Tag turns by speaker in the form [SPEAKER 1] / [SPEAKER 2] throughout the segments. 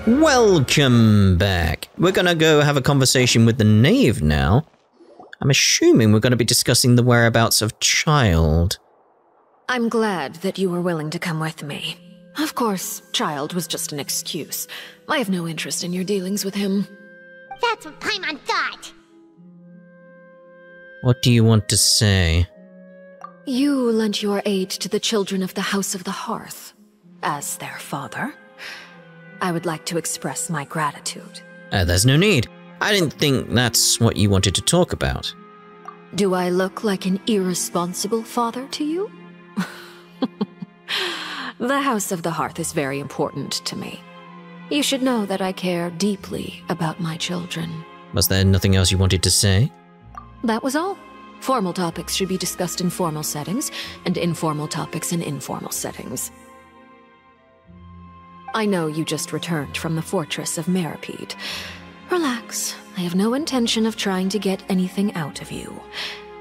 [SPEAKER 1] Welcome back. We're gonna go have a conversation with the Knave now. I'm assuming we're gonna be discussing the whereabouts of Child.
[SPEAKER 2] I'm glad that you were willing to come with me. Of course, Child was just an excuse. I have no interest in your dealings with him.
[SPEAKER 3] That's what Paimon thought!
[SPEAKER 1] What do you want to say?
[SPEAKER 2] You lent your aid to the children of the House of the Hearth. As their father, I would like to express my gratitude.
[SPEAKER 1] There's no need. I didn't think that's what you wanted to talk about.
[SPEAKER 2] Do I look like an irresponsible father to you? The House of the Hearth is very important to me. You should know that I care deeply about my children.
[SPEAKER 1] Was there nothing else you wanted to say?
[SPEAKER 2] That was all. Formal topics should be discussed in formal settings, and informal topics in informal settings. I know you just returned from the fortress of Meripede. Relax. I have no intention of trying to get anything out of you.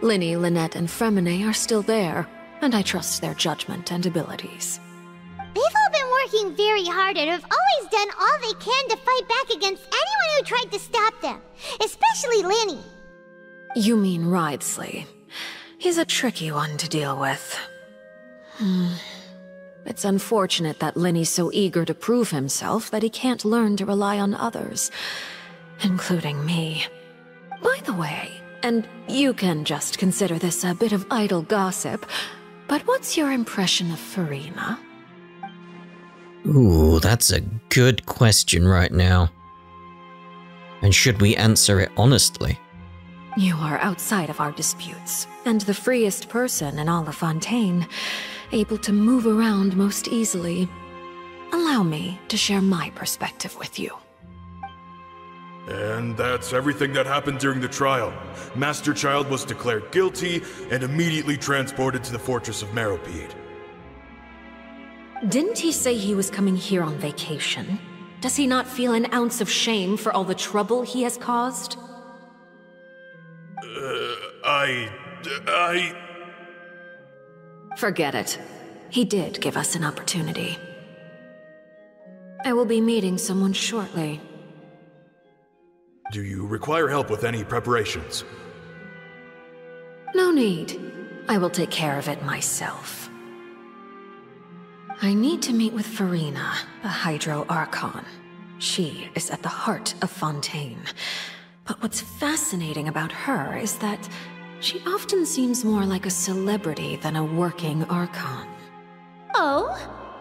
[SPEAKER 2] Linny, Lynette, and Fremine are still there, and I trust their judgment and abilities.
[SPEAKER 3] They've all been working very hard and have always done all they can to fight back against anyone who tried to stop them. Especially Linny.
[SPEAKER 2] You mean Wriothesley. He's a tricky one to deal with. It's unfortunate that Linny's so eager to prove himself that he can't learn to rely on others, including me. By the way, and you can just consider this a bit of idle gossip, but what's your impression of Furina?
[SPEAKER 1] Ooh, that's a good question right now. And should we answer it honestly?
[SPEAKER 2] You are outside of our disputes, and the freest person in all of Fontaine, able to move around most easily. Allow me to share my perspective with you.
[SPEAKER 4] And that's everything that happened during the trial. Master Child was declared guilty and immediately transported to the Fortress of Meripede.
[SPEAKER 2] Didn't he say he was coming here on vacation? Does he not feel an ounce of shame for all the trouble he has caused? Forget it. He did give us an opportunity. I will be meeting someone shortly.
[SPEAKER 4] Do you require help with any preparations?
[SPEAKER 2] No need. I will take care of it myself. I need to meet with Furina, the Hydro Archon. She is at the heart of Fontaine. But what's fascinating about her is that she often seems more like a celebrity than a working Archon.
[SPEAKER 3] Oh?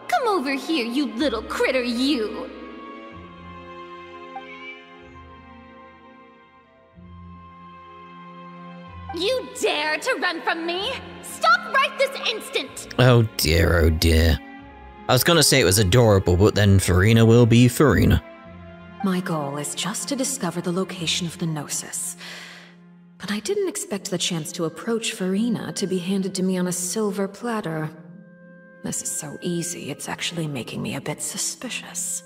[SPEAKER 3] Come over here, you little critter, you! You dare to run from me? Stop right this instant!
[SPEAKER 1] Oh dear, oh dear. I was gonna say it was adorable, but then Furina will be Furina.
[SPEAKER 2] My goal is just to discover the location of the Gnosis. But I didn't expect the chance to approach Furina to be handed to me on a silver platter. This is so easy, it's actually making me a bit suspicious.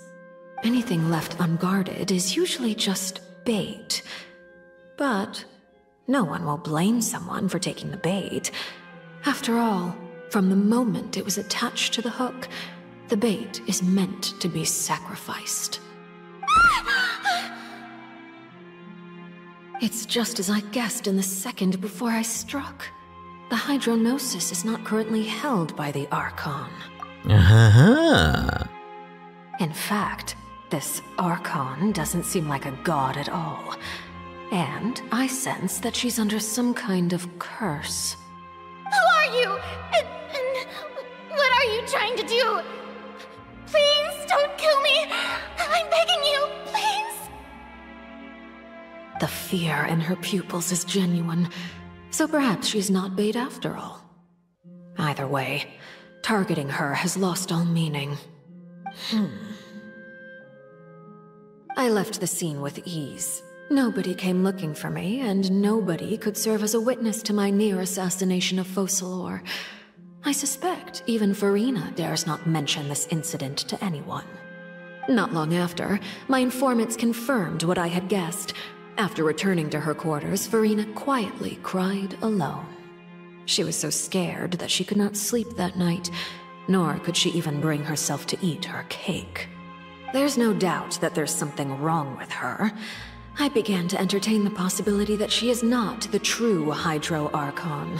[SPEAKER 2] Anything left unguarded is usually just bait. But no one will blame someone for taking the bait. After all, from the moment it was attached to the hook, the bait is meant to be sacrificed. It's just as I guessed in the second before I struck. The Hydronosis is not currently held by the Archon. In fact, this Archon doesn't seem like a god at all. And I sense that she's under some kind of curse.
[SPEAKER 3] Who are you? And what are you trying to do? Please don't kill me! I'm begging you, please!
[SPEAKER 2] The fear in her pupils is genuine, so perhaps she's not bait after all. Either way, targeting her has lost all meaning. I left the scene with ease. Nobody came looking for me, and nobody could serve as a witness to my near assassination of Focalor. I suspect even Furina dares not mention this incident to anyone. Not long after, my informants confirmed what I had guessed. After returning to her quarters, Furina quietly cried alone. She was so scared that she could not sleep that night, nor could she even bring herself to eat her cake. There's no doubt that there's something wrong with her. I began to entertain the possibility that she is not the true Hydro Archon.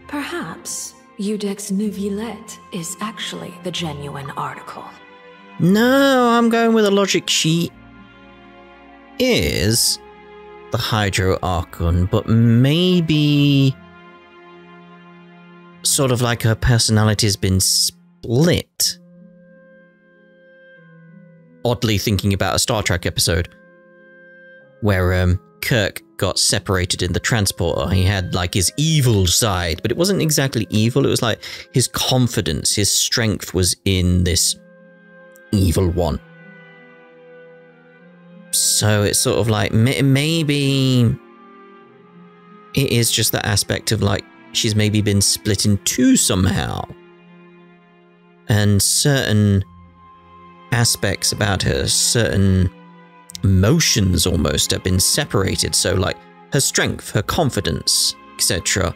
[SPEAKER 2] Perhaps Iudex Neuvillete is actually the genuine article.
[SPEAKER 1] No, I'm going with the logic. She is the Hydro Archon, but maybe sort of like her personality has been split. Oddly thinking about a Star Trek episode where Kirk got separated in the transporter. He had like his evil side, but it wasn't exactly evil. It was like his confidence, his strength was in this evil one. So it's sort of like maybe it is just that aspect of like she's maybe been split in two somehow. And certain aspects about her, certain emotions almost have been separated. So like her strength, her confidence, etc.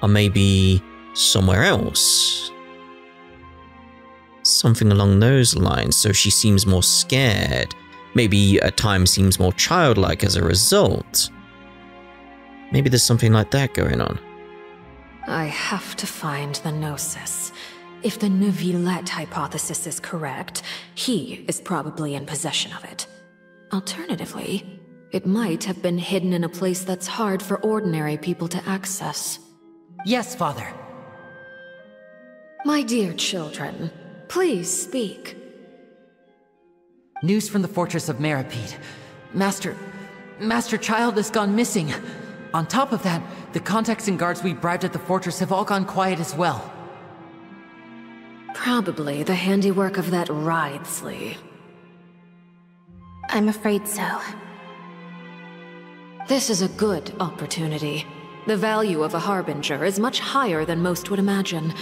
[SPEAKER 1] are maybe somewhere else. Something along those lines. So she seems more scared. Maybe at times seems more childlike as a result. Maybe there's something like that going on.
[SPEAKER 2] I have to find the Gnosis. If the Neuvillete hypothesis is correct, he is probably in possession of it. Alternatively, it might have been hidden in a place that's hard for ordinary people to access.
[SPEAKER 5] Yes, Father.
[SPEAKER 2] My dear children, please speak.
[SPEAKER 5] News from the fortress of Meropide. Master Child has gone missing. On top of that, the contacts and guards we bribed at the fortress have all gone quiet as well.
[SPEAKER 2] Probably the handiwork of that Wriothesley.
[SPEAKER 3] I'm afraid so.
[SPEAKER 2] This is a good opportunity. The value of a Harbinger is much higher than most would imagine.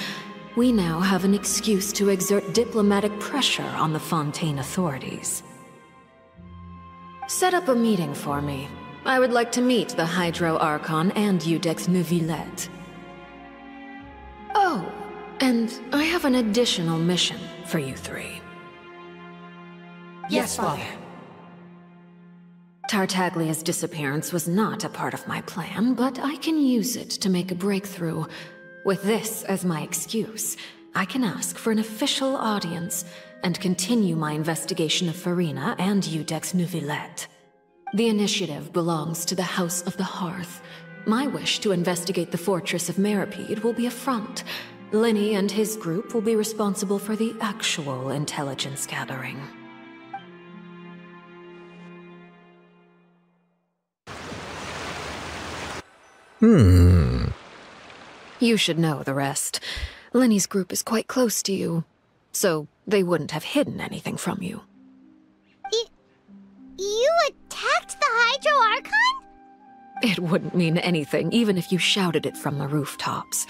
[SPEAKER 2] We now have an excuse to exert diplomatic pressure on the Fontaine authorities. Set up a meeting for me. I would like to meet the Hydro Archon and Iudex Neuvillete. Oh, and I have an additional mission for you three.
[SPEAKER 5] Yes, Father.
[SPEAKER 2] Tartaglia's disappearance was not a part of my plan, but I can use it to make a breakthrough. With this as my excuse, I can ask for an official audience and continue my investigation of Farina and Iudex Neuvillete. The initiative belongs to the House of the Hearth. My wish to investigate the fortress of Meropide will be a front. Lenny and his group will be responsible for the actual intelligence gathering. You should know the rest. Lenny's group is quite close to you, so they wouldn't have hidden anything from you.
[SPEAKER 3] You attacked the Hydro Archon?
[SPEAKER 2] It wouldn't mean anything, even if you shouted it from the rooftops.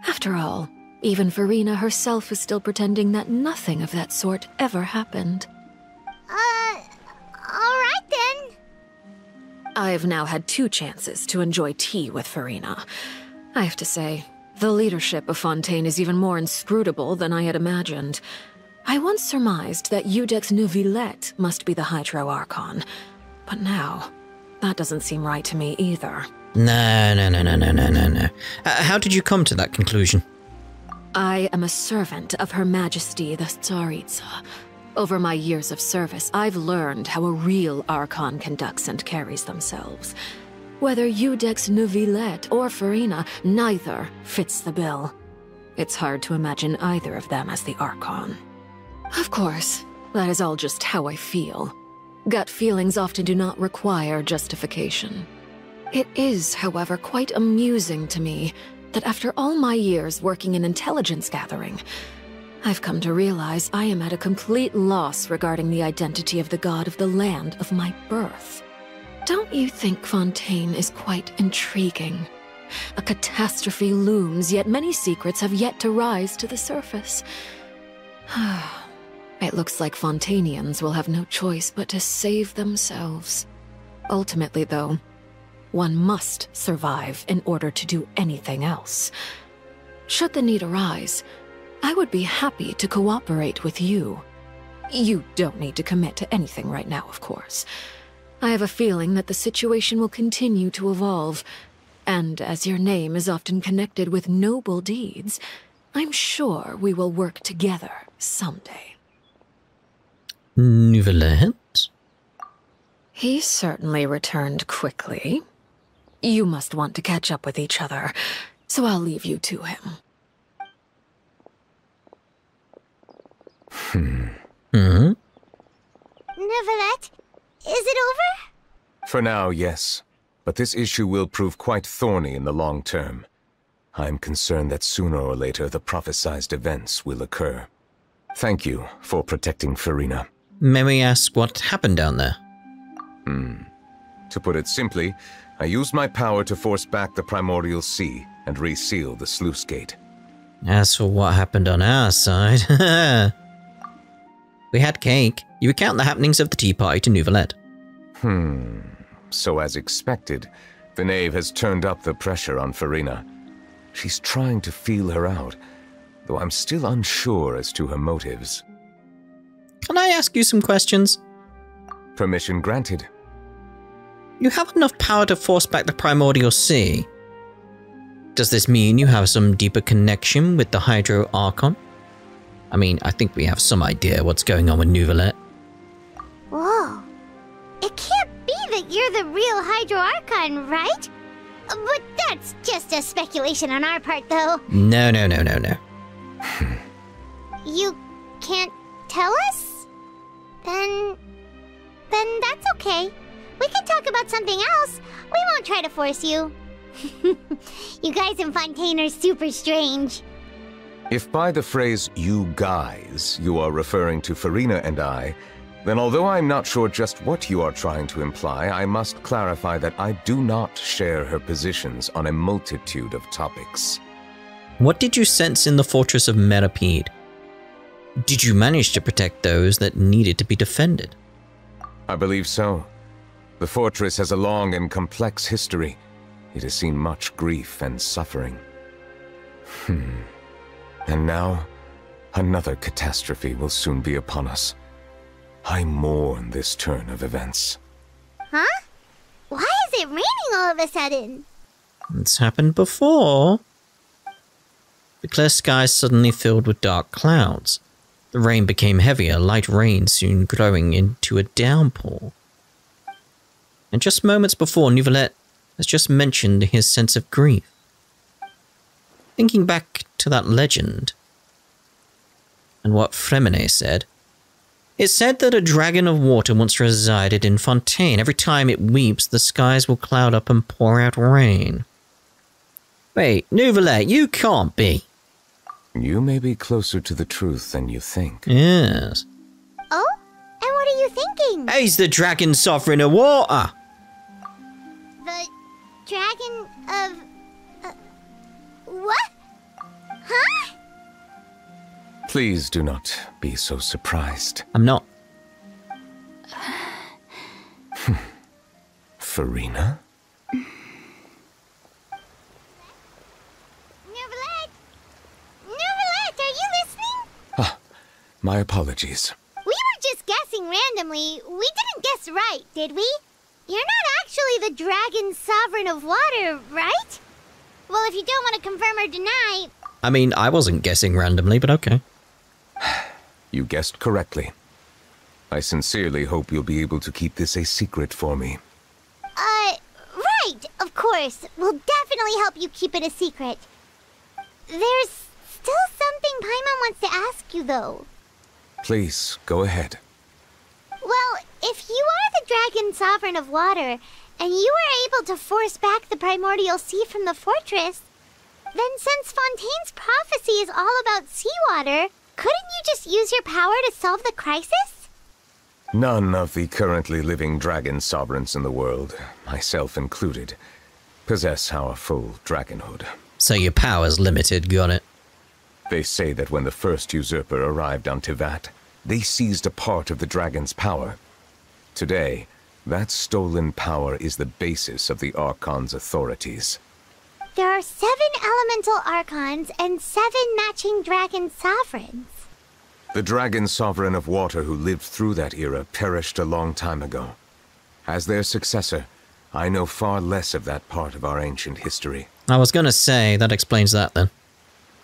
[SPEAKER 2] After all, even Farina herself is still pretending that nothing of that sort ever happened.
[SPEAKER 3] Alright then.
[SPEAKER 2] I've now had 2 chances to enjoy tea with Farina. I have to say, the leadership of Fontaine is even more inscrutable than I had imagined. I once surmised that Iudex Neuvillete must be the Hydro Archon, but now, that doesn't seem right to me either.
[SPEAKER 1] No. How did you come to that conclusion?
[SPEAKER 2] I am a servant of Her Majesty the Tsaritsa. Over my years of service, I've learned how a real Archon conducts and carries themselves. Whether Iudex Neuvillete or Farina, neither fits the bill. It's hard to imagine either of them as the Archon. Of course, that is all just how I feel. Gut feelings often do not require justification. It is, however, quite amusing to me that after all my years working in intelligence gathering, I've come to realize I am at a complete loss regarding the identity of the god of the land of my birth. Don't you think Fontaine is quite intriguing? A catastrophe looms, yet many secrets have yet to rise to the surface. It looks like Fontainians will have no choice but to save themselves. Ultimately, though, one must survive in order to do anything else. Should the need arise, I would be happy to cooperate with you. You don't need to commit to anything right now, of course. I have a feeling that the situation will continue to evolve, and as your name is often connected with noble deeds, I'm sure we will work together someday.
[SPEAKER 1] Neuvillete?
[SPEAKER 2] He certainly returned quickly. You must want to catch up with each other, so I'll leave you to him.
[SPEAKER 6] Neuvillete, is it over?
[SPEAKER 7] For now, yes. But this issue will prove quite thorny in the long term. I'm concerned that sooner or later the prophesized events will occur. Thank you for protecting Furina.
[SPEAKER 1] May we ask what happened down there?
[SPEAKER 7] To put it simply, I used my power to force back the primordial sea and reseal the sluice gate.
[SPEAKER 1] As for what happened on our side, we had cake. You recount the happenings of the tea party to Neuvillete.
[SPEAKER 7] So as expected, the Knave has turned up the pressure on Furina. She's trying to feel her out, though I'm still unsure as to her motives.
[SPEAKER 1] Can I ask you some questions?
[SPEAKER 7] Permission granted.
[SPEAKER 1] You have enough power to force back the primordial sea. Does this mean you have some deeper connection with the Hydro Archon? I mean, I think we have some idea what's going on with Neuvillete.
[SPEAKER 6] Whoa. It can't be that you're the real Hydro Archon, right? But that's just a speculation on our part, though.
[SPEAKER 1] No.
[SPEAKER 6] You can't tell us? Then that's okay. We can talk about something else. We won't try to force you. You guys in Fontaine are super strange.
[SPEAKER 7] If by the phrase, you guys, you are referring to Furina and I, then although I'm not sure just what you are trying to imply, I must clarify that I do not share her positions on a multitude of topics.
[SPEAKER 1] What did you sense in the fortress of Meripede? Did you manage to protect those that needed to be defended?
[SPEAKER 7] I believe so. The fortress has a long and complex history. It has seen much grief and suffering. And now, another catastrophe will soon be upon us. I mourn this turn of events.
[SPEAKER 6] Huh? Why is it raining all of a sudden?
[SPEAKER 1] It's happened before. The clear sky suddenly filled with dark clouds. The rain became heavier, light rain soon growing into a downpour. And just moments before, Neuvillete has just mentioned his sense of grief. Thinking back to that legend, and what Fremine said, it said that a dragon of water once resided in Fontaine. Every time it weeps, the skies will cloud up and pour out rain. Wait, Neuvillete, you can't be.
[SPEAKER 7] You may be closer to the truth than you think.
[SPEAKER 1] Yes.
[SPEAKER 6] Oh? And what are you thinking?
[SPEAKER 1] He's the dragon sovereign of water.
[SPEAKER 6] The dragon of... what? Huh?
[SPEAKER 7] Please do not be so surprised.
[SPEAKER 1] I'm not.
[SPEAKER 7] Furina?
[SPEAKER 6] Neuvillete, are you listening?
[SPEAKER 7] My apologies.
[SPEAKER 6] We were just guessing randomly. We didn't guess right, did we? You're not actually the dragon sovereign of water, right? Well, if you don't want to confirm or deny...
[SPEAKER 1] I mean, I wasn't guessing randomly, but okay.
[SPEAKER 7] You guessed correctly. I sincerely hope you'll be able to keep this a secret for me.
[SPEAKER 6] Right, of course. We'll definitely help you keep it a secret. There's still something Paimon wants to ask you, though.
[SPEAKER 7] Please, go ahead.
[SPEAKER 6] Well, if you are the dragon sovereign of water, and you were able to force back the primordial sea from the fortress, then since Fontaine's prophecy is all about seawater, couldn't you just use your power to solve the crisis?
[SPEAKER 7] None of the currently living dragon sovereigns in the world, myself included, possess our full dragonhood.
[SPEAKER 1] So your power's limited, got it?
[SPEAKER 7] They say that when the first usurper arrived on Teyvat, they seized a part of the dragon's power. Today, that stolen power is the basis of the Archon's authorities.
[SPEAKER 6] There are 7 elemental Archons and 7 matching dragon sovereigns.
[SPEAKER 7] The dragon sovereign of water who lived through that era perished a long time ago. As their successor, I know far less of that part of our ancient history.
[SPEAKER 1] I was gonna say, that explains that then.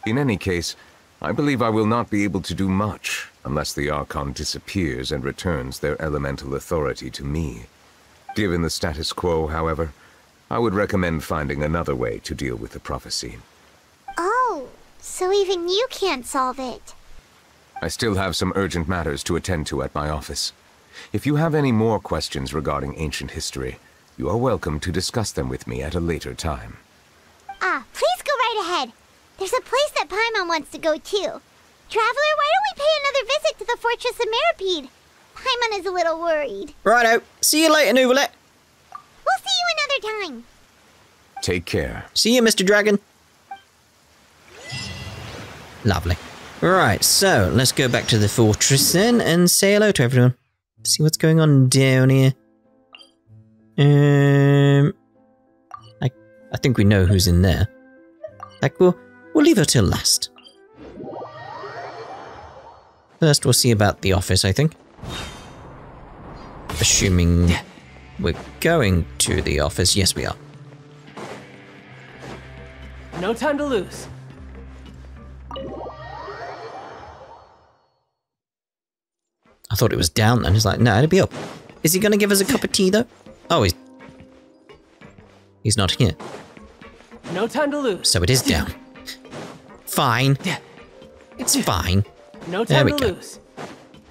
[SPEAKER 7] In any case, I believe I will not be able to do much unless the Archon disappears and returns their elemental authority to me. Given the status quo, however, I would recommend finding another way to deal with the prophecy.
[SPEAKER 6] Oh, so even you can't solve it.
[SPEAKER 7] I still have some urgent matters to attend to at my office. If you have any more questions regarding ancient history, you are welcome to discuss them with me at a later time.
[SPEAKER 6] Please go right ahead. There's a place that Paimon wants to go too. Traveler, why don't we pay another visit to the Fortress of Meropide? Paimon is a little worried.
[SPEAKER 1] Righto. See you later, Neuvillete.
[SPEAKER 6] We'll see you another time.
[SPEAKER 7] Take care.
[SPEAKER 1] See you, Mr. Dragon. Lovely. Right, so let's go back to the fortress then and say hello to everyone. See what's going on down here. I think we know who's in there. Like, we'll leave her till last. First, we'll see about the office, I think. Assuming we're going to the office. Yes, we are.
[SPEAKER 5] No time to lose.
[SPEAKER 1] I thought it was down then. He's like, no, it'll be up. Is he going to give us a cup of tea, though? Oh, he's not here.
[SPEAKER 5] No time to lose.
[SPEAKER 1] So it is down. Fine. It's fine.
[SPEAKER 5] No
[SPEAKER 1] There
[SPEAKER 5] time
[SPEAKER 1] we
[SPEAKER 5] to
[SPEAKER 1] go.
[SPEAKER 5] lose.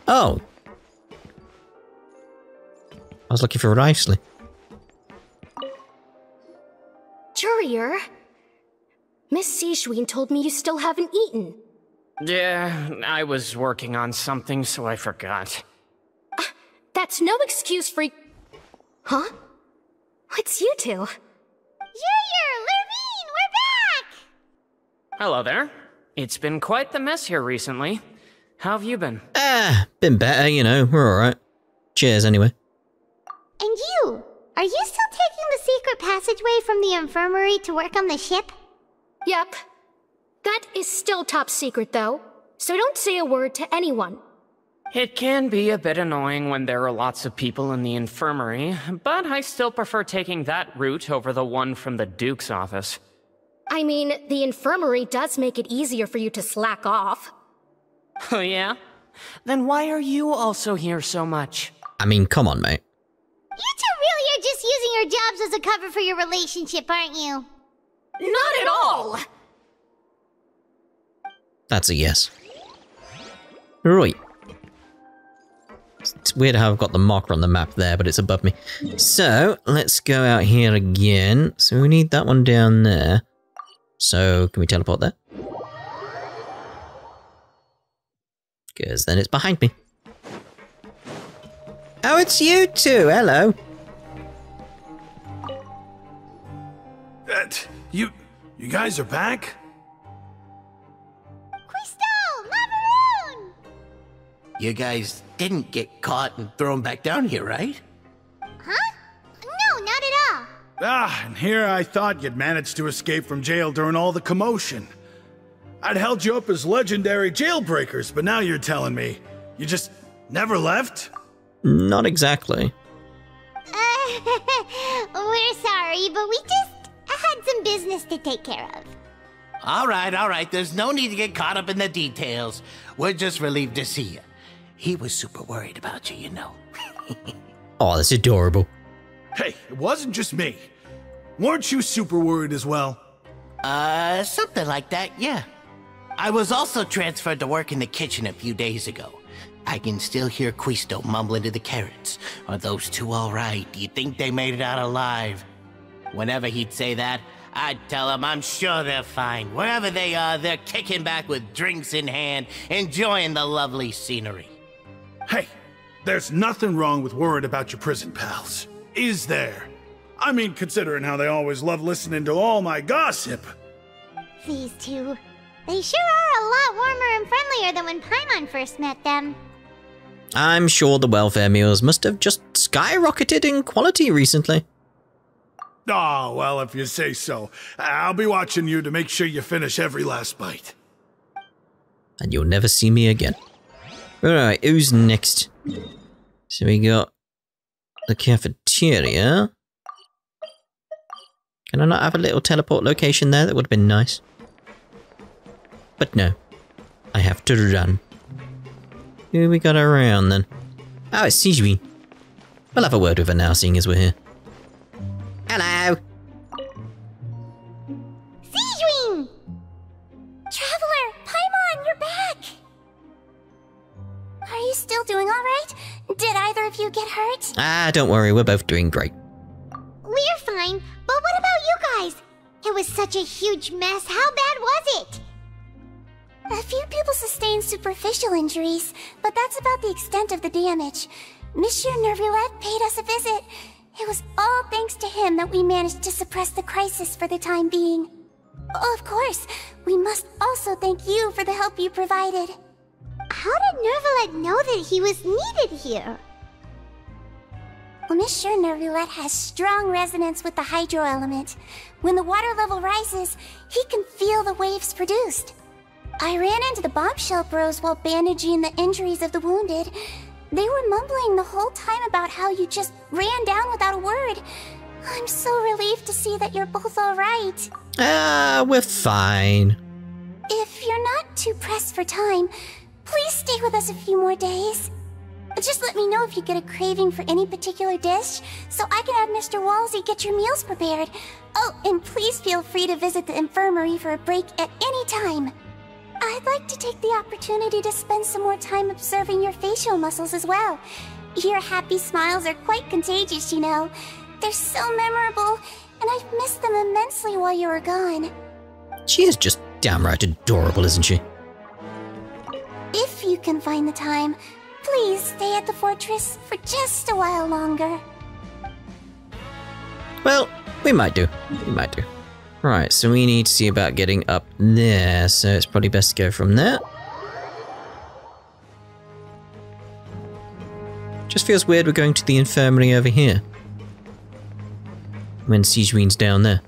[SPEAKER 1] Oh. I was looking for Wriothesley.
[SPEAKER 3] Jurier, Miss Sigewinne told me you still haven't eaten.
[SPEAKER 8] Yeah, I was working on something, so I forgot.
[SPEAKER 3] That's no excuse for... Huh? It's you two.
[SPEAKER 6] Jurier, Lurvine, we're back!
[SPEAKER 8] Hello there. It's been quite the mess here recently. How have you been?
[SPEAKER 1] Been better, you know. We're alright. Cheers, anyway.
[SPEAKER 6] And you? Are you still taking the secret passageway from the infirmary to work on the ship?
[SPEAKER 3] Yep. That is still top secret, though, so don't say a word to anyone.
[SPEAKER 8] It can be a bit annoying when there are lots of people in the infirmary, but I still prefer taking that route over the one from the Duke's office.
[SPEAKER 3] I mean, the infirmary does make it easier for you to slack off.
[SPEAKER 8] Oh yeah? Then why are you also here so much?
[SPEAKER 1] I mean, come on, mate.
[SPEAKER 6] You two really are just using your jobs as a cover for your relationship, aren't you?
[SPEAKER 3] Not at all!
[SPEAKER 1] That's a yes. Right. It's weird how I've got the marker on the map there, but it's above me. So, let's go out here again. So we need that one down there. So, can we teleport there? Because then it's behind me. Oh, it's you two! Hello!
[SPEAKER 4] You guys are back?
[SPEAKER 6] Macaroon!
[SPEAKER 9] You guys didn't get caught and thrown back down here, right?
[SPEAKER 6] Huh? No, not at all.
[SPEAKER 4] And here I thought you'd managed to escape from jail during all the commotion. I'd held you up as legendary jailbreakers, but now you're telling me you just never left?
[SPEAKER 1] Not exactly.
[SPEAKER 6] We're sorry, but we just had some business to take care of.
[SPEAKER 9] All right. There's no need to get caught up in the details. We're just relieved to see you. He was super worried about you, you know.
[SPEAKER 1] Oh, that's adorable.
[SPEAKER 4] Hey, it wasn't just me. Weren't you super worried as well?
[SPEAKER 9] Something like that, yeah. I was also transferred to work in the kitchen a few days ago. I can still hear Quisto mumbling to the carrots. Are those two all right? Do you think they made it out alive? Whenever he'd say that, I'd tell him I'm sure they're fine. Wherever they are, they're kicking back with drinks in hand, enjoying the lovely scenery.
[SPEAKER 4] Hey, there's nothing wrong with worrying about your prison pals, is there? I mean, considering how they always love listening to all my gossip.
[SPEAKER 6] These two. They sure are a lot warmer and friendlier than when Paimon first met them.
[SPEAKER 1] I'm sure the welfare meals must have just skyrocketed in quality recently.
[SPEAKER 4] Oh, well, if you say so. I'll be watching you to make sure you finish every last bite.
[SPEAKER 1] And you'll never see me again. Right, who's next? So we got the cafeteria. Can I not have a little teleport location there? That would have been nice. But no. I have to run. Who we got around then? Oh, it's Sigewinne. We'll have a word with her now, seeing as we're here. Hello!
[SPEAKER 6] Sigewinne!
[SPEAKER 3] Traveler, Paimon, you're back! Are you still doing alright? Did either of you get hurt?
[SPEAKER 1] Ah, don't worry, we're both doing great.
[SPEAKER 6] We're fine, but what about you guys? It was such a huge mess. How bad was it?
[SPEAKER 3] A few people sustained superficial injuries, but that's about the extent of the damage. Monsieur Neuvillete paid us a visit. It was all thanks to him that we managed to suppress the crisis for the time being. Of course, we must also thank you for the help you provided.
[SPEAKER 6] How did Neuvillete know that he was needed here?
[SPEAKER 3] Well, Monsieur Neuvillete has strong resonance with the hydro element. When the water level rises, he can feel the waves produced. I ran into the bombshell bros while bandaging the injuries of the wounded. They were mumbling the whole time about how you just ran down without a word. I'm so relieved to see that you're both alright.
[SPEAKER 1] Ah, we're fine.
[SPEAKER 3] If you're not too pressed for time, please stay with us a few more days. Just let me know if you get a craving for any particular dish, so I can have Mr. Wolsey get your meals prepared. Oh, and please feel free to visit the infirmary for a break at any time. I'd like to take the opportunity to spend some more time observing your facial muscles as well. Your happy smiles are quite contagious, you know. They're so memorable, and I've missed them immensely while you were gone.
[SPEAKER 1] She is just downright adorable, isn't she?
[SPEAKER 3] If you can find the time, please stay at the fortress for just a while longer.
[SPEAKER 1] Well, we might do. We might do. Right, so we need to see about getting up there, so it's probably best to go from there. Just feels weird we're going to the infirmary over here. When Sigewinne's down there.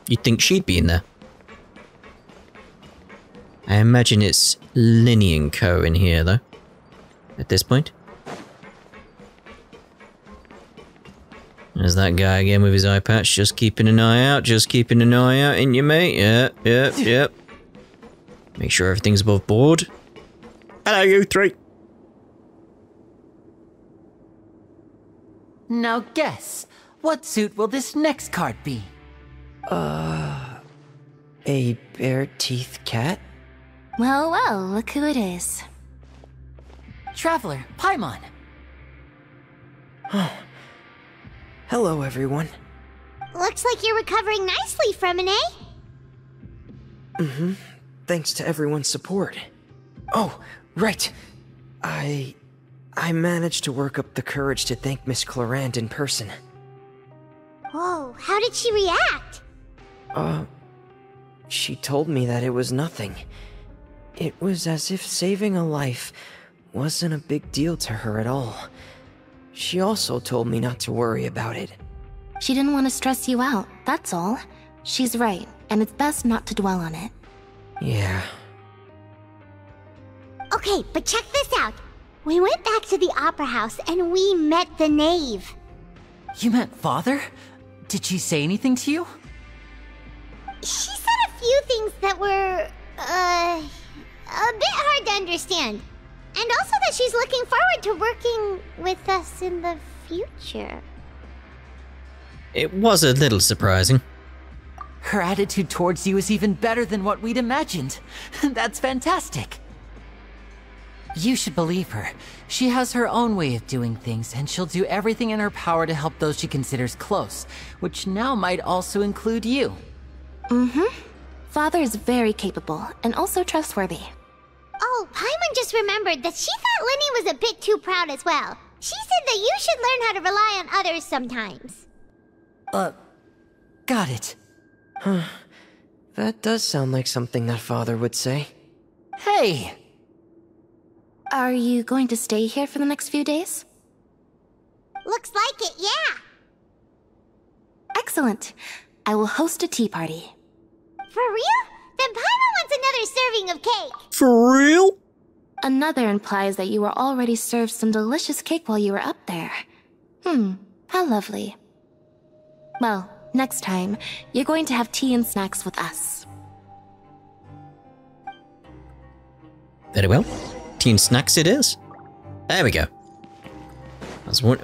[SPEAKER 1] You'd think she'd be in there. I imagine it's Linny & Co. in here, though. At this point. There's that guy again with his eye patch, just keeping an eye out, ain't you, mate? Yep. Make sure everything's above board. Hello, you three.
[SPEAKER 5] Now guess, what suit will this next card be?
[SPEAKER 10] A bare-teeth cat?
[SPEAKER 3] Well, look who it is.
[SPEAKER 5] Traveler, Paimon.
[SPEAKER 10] Hello, everyone.
[SPEAKER 6] Looks like you're recovering nicely from it, eh?
[SPEAKER 10] Thanks to everyone's support. Oh, right. I managed to work up the courage to thank Miss Clorant in person.
[SPEAKER 6] Whoa, how did she react?
[SPEAKER 10] She told me that it was nothing. It was as if saving a life wasn't a big deal to her at all. She also told me not to worry about it.
[SPEAKER 3] She didn't want to stress you out, that's all. She's right, and it's best not to dwell on it.
[SPEAKER 10] Yeah.
[SPEAKER 6] Okay, but check this out. We went back to the opera house and we met the Knave.
[SPEAKER 5] You met Father? Did she say anything to you?
[SPEAKER 6] She said a few things that were, a bit hard to understand. And also that she's looking forward to working with us in the future.
[SPEAKER 1] It was a little surprising.
[SPEAKER 5] Her attitude towards you is even better than what we'd imagined. That's fantastic. You should believe her. She has her own way of doing things, and she'll do everything in her power to help those she considers close, which now might also include you.
[SPEAKER 3] Father is very capable, and also trustworthy.
[SPEAKER 6] Oh, Paimon just remembered that she thought Linny was a bit too proud as well. She said that you should learn how to rely on others sometimes.
[SPEAKER 5] Got it.
[SPEAKER 10] That does sound like something that Father would say.
[SPEAKER 5] Hey!
[SPEAKER 3] Are you going to stay here for the next few days?
[SPEAKER 6] Looks like it, yeah.
[SPEAKER 3] Excellent. I will host a tea party.
[SPEAKER 6] For real? Then Paimon wants another serving of cake.
[SPEAKER 1] For real?
[SPEAKER 11] Another implies that you were already served some delicious cake while you were up there. How lovely. Well, next time, you're going to have tea and snacks with us.
[SPEAKER 1] Very well. Tea and snacks it is. There we go. That's one.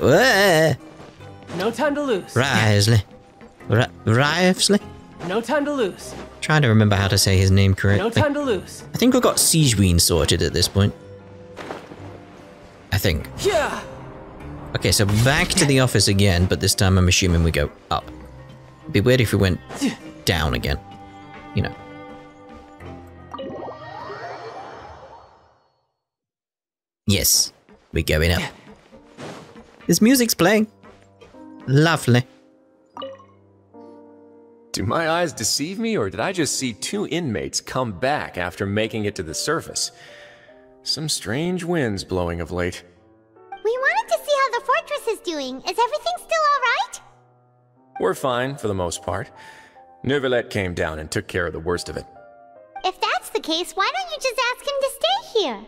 [SPEAKER 12] No time to lose.
[SPEAKER 1] Wriothesley. Wriothesley?
[SPEAKER 12] No time to lose.
[SPEAKER 1] Trying to remember how to say his name correctly.
[SPEAKER 12] No time to lose.
[SPEAKER 1] I think we've got Sigewinne sorted at this point. I think.
[SPEAKER 12] Yeah.
[SPEAKER 1] Okay, so back to the office again, but this time I'm assuming we go up. It'd be weird if we went down again. You know. Yes, we're going up. This music's playing. Lovely.
[SPEAKER 13] Do my eyes deceive me, or did I just see 2 inmates come back after making it to the surface? Some strange winds blowing of late.
[SPEAKER 6] We wanted to see how the fortress is doing. Is everything still alright?
[SPEAKER 13] We're fine, for the most part. Neuvillete came down and took care of the worst of it.
[SPEAKER 6] If that's the case, why don't you just ask him to stay here?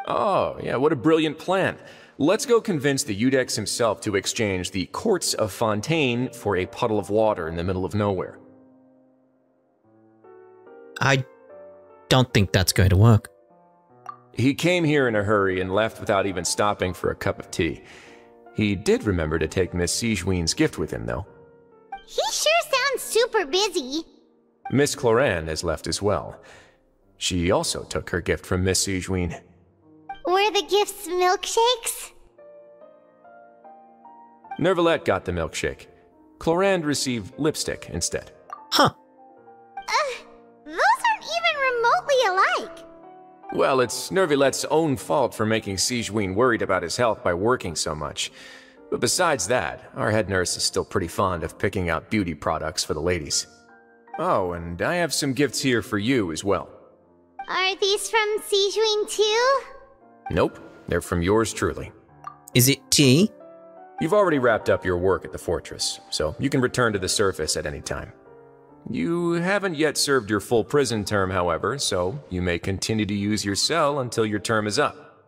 [SPEAKER 13] Oh, yeah, what a brilliant plan. Let's go convince the Iudex himself to exchange the courts of Fontaine for a puddle of water in the middle of nowhere.
[SPEAKER 1] I don't think that's going to work.
[SPEAKER 13] He came here in a hurry and left without even stopping for a cup of tea. He did remember to take Miss Sigewinne's gift with him, though.
[SPEAKER 6] He sure sounds super busy.
[SPEAKER 13] Miss Clorinde has left as well. She also took her gift from Miss Sigewinne.
[SPEAKER 6] Were the gifts milkshakes?
[SPEAKER 13] Neuvillete got the milkshake. Clorinde received lipstick instead.
[SPEAKER 1] Huh.
[SPEAKER 6] Those aren't even remotely alike.
[SPEAKER 13] Well, it's Neuvillette's own fault for making Sigewinne worried about his health by working so much. But besides that, our head nurse is still pretty fond of picking out beauty products for the ladies. Oh, and I have some gifts here for you as well.
[SPEAKER 6] Are these from Sigewinne too?
[SPEAKER 13] Nope, they're from yours truly.
[SPEAKER 1] Is it tea?
[SPEAKER 13] You've already wrapped up your work at the fortress, so you can return to the surface at any time. You haven't yet served your full prison term, however, so you may continue to use your cell until your term is up.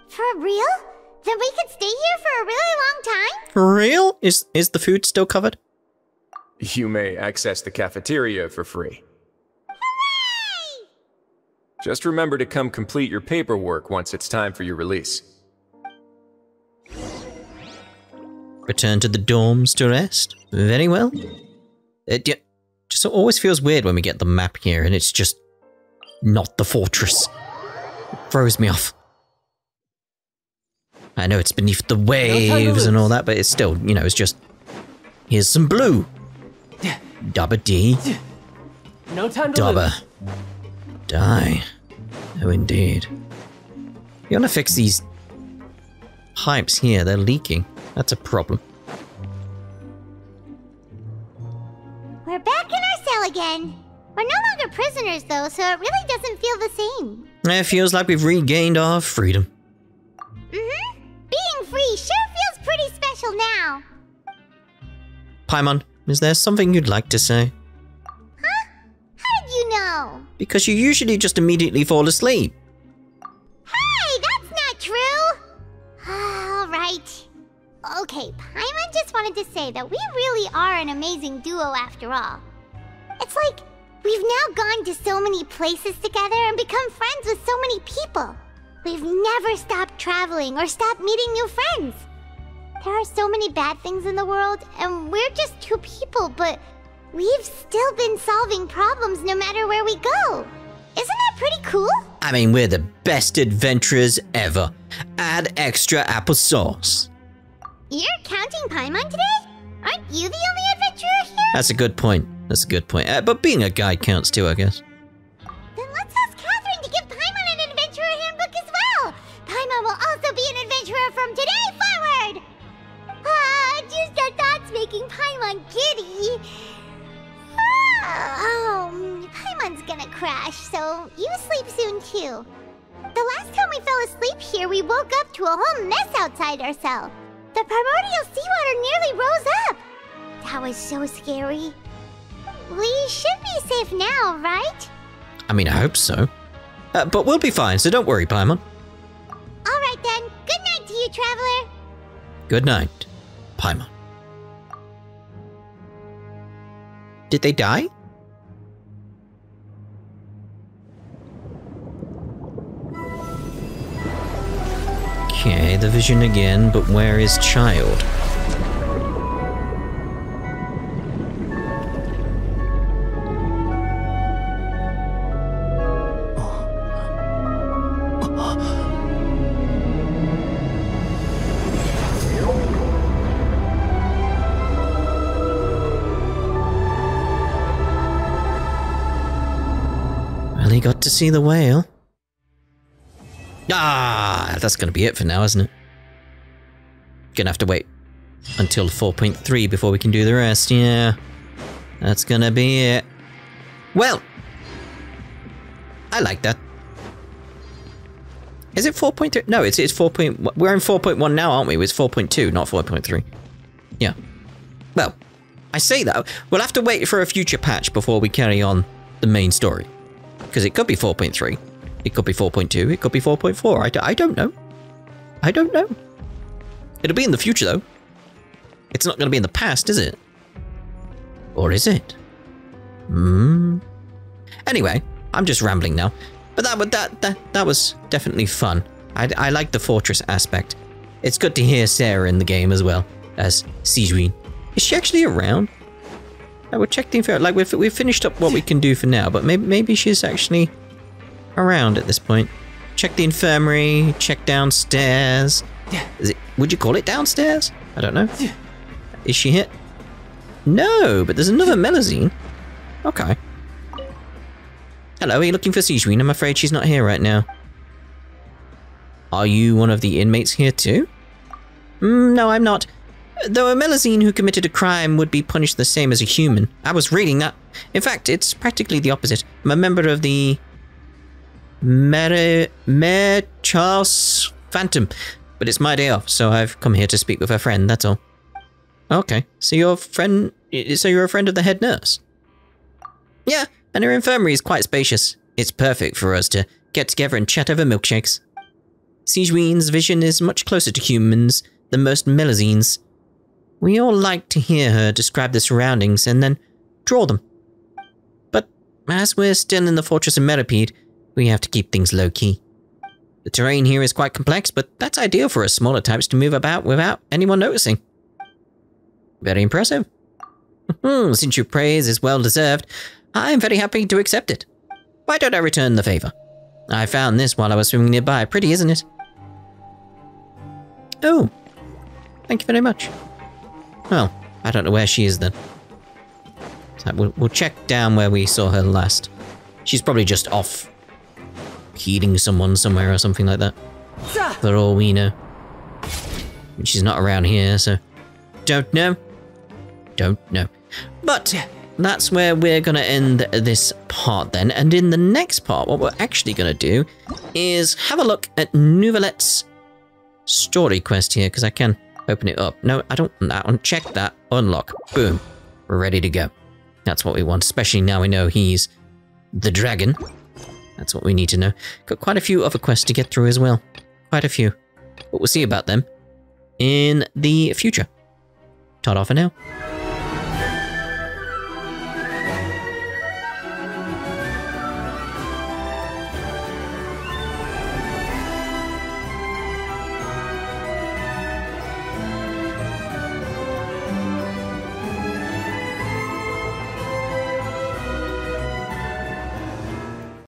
[SPEAKER 6] For real? Then we could stay here for a really long time?
[SPEAKER 1] For real? Is the food still covered?
[SPEAKER 13] You may access the cafeteria for free.
[SPEAKER 6] Hooray!
[SPEAKER 13] Just remember to come complete your paperwork once it's time for your release.
[SPEAKER 1] Return to the dorms to rest. Very well. It just always feels weird when we get the map here and it's just not the fortress. It throws me off. I know it's beneath the waves and all that, but it's still, you know, it's just... Here's some blue. Dabba D.
[SPEAKER 12] No time to
[SPEAKER 1] Dabba.
[SPEAKER 12] lose.
[SPEAKER 1] Die. Oh, indeed. You want to fix these pipes here. They're leaking. That's a problem.
[SPEAKER 6] We're back in our cell again. We're no longer prisoners, though, so it really doesn't feel the same.
[SPEAKER 1] It feels like we've regained our freedom.
[SPEAKER 6] Mm-hmm. Being free sure feels pretty special now.
[SPEAKER 1] Paimon, is there something you'd like to say?
[SPEAKER 6] Huh? How did you know?
[SPEAKER 1] Because you usually just immediately fall asleep.
[SPEAKER 6] Hey, that's not true! All right. Okay, Paimon just wanted to say that we really are an amazing duo after all. It's like we've now gone to so many places together and become friends with so many people. We've never stopped traveling or stopped meeting new friends. There are so many bad things in the world, and we're just two people, but we've still been solving problems no matter where we go. Isn't that pretty cool?
[SPEAKER 1] I mean, we're the best adventurers ever. Add extra applesauce.
[SPEAKER 6] You're counting Paimon today? Aren't you the only adventurer here?
[SPEAKER 1] That's a good point. That's a good point. But being a guide counts too, I guess.
[SPEAKER 6] Then let's ask Catherine to give Paimon an adventurer handbook as well. Paimon will also be an adventurer from today forward. Just our thoughts making Paimon giddy. Paimon's gonna crash, so you sleep soon too. The last time we fell asleep here, we woke up to a whole mess outside our cell. The primordial seawater nearly rose up. That was so scary. We should be safe now, right?
[SPEAKER 1] I mean, I hope so. But we'll be fine, so don't worry, Paimon.
[SPEAKER 6] Alright then, good night to you, Traveler.
[SPEAKER 1] Good night, Paimon. Did they die? Okay, the vision again, but where is Child? Well, he got to see the whale. Ah, that's gonna be it for now, isn't it? Gonna have to wait until 4.3 before we can do the rest, yeah. That's gonna be it. Well, I like that. Is it 4.3? No, it's 4.1. We're in 4.1 now, aren't we? It's 4.2, not 4.3. Yeah. Well, I say that. We'll have to wait for a future patch before we carry on the main story. Because it could be 4.3. It could be 4.2, it could be 4.4, I don't know. I don't know. It'll be in the future, though. It's not going to be in the past, is it? Or is it? Anyway, I'm just rambling now. But that was definitely fun. I like the fortress aspect. It's good to hear Sarah in the game as well, as Sigewinne. Is she actually around? I would check the info. Like, we've finished up what we can do for now, but maybe she's actually around at this point. Check the infirmary, check downstairs. Would you call it downstairs? I don't know. Is she here? No, but there's another Melusine. Okay. Hello, are you looking for Sigewinne? I'm afraid she's not here right now. Are you one of the inmates here too? No, I'm not. Though a Melusine who committed a crime would be punished the same as a human. I was reading that. In fact, it's practically the opposite. I'm a member of the Mayor Charles Phantom, but it's my day off, so I've come here to speak with her friend, that's all. Okay, so you're a friend of the head nurse? Yeah, and her infirmary is quite spacious. It's perfect for us to get together and chat over milkshakes. Sigewinne's vision is much closer to humans than most Melusines. We all like to hear her describe the surroundings and then draw them. But as we're still in the Fortress of Meripede, we have to keep things low-key. The terrain here is quite complex, but that's ideal for us smaller types to move about without anyone noticing. Very impressive. Since your praise is well-deserved, I'm very happy to accept it. Why don't I return the favor? I found this while I was swimming nearby. Pretty, isn't it? Oh, thank you very much. Well, I don't know where she is then. So we'll check down where we saw her last. She's probably just off healing someone somewhere or something like that. For all we know. And she's not around here, so don't know. Don't know. But that's where we're going to end this part then. And in the next part, what we're actually going to do is have a look at Neuvillette's story quest here, because I can open it up. No, I don't want that one. Check that. Unlock. Boom. We're ready to go. That's what we want, especially now we know he's the dragon. That's what we need to know. Got quite a few other quests to get through as well. Quite a few. But we'll see about them in the future. Ta-da for now.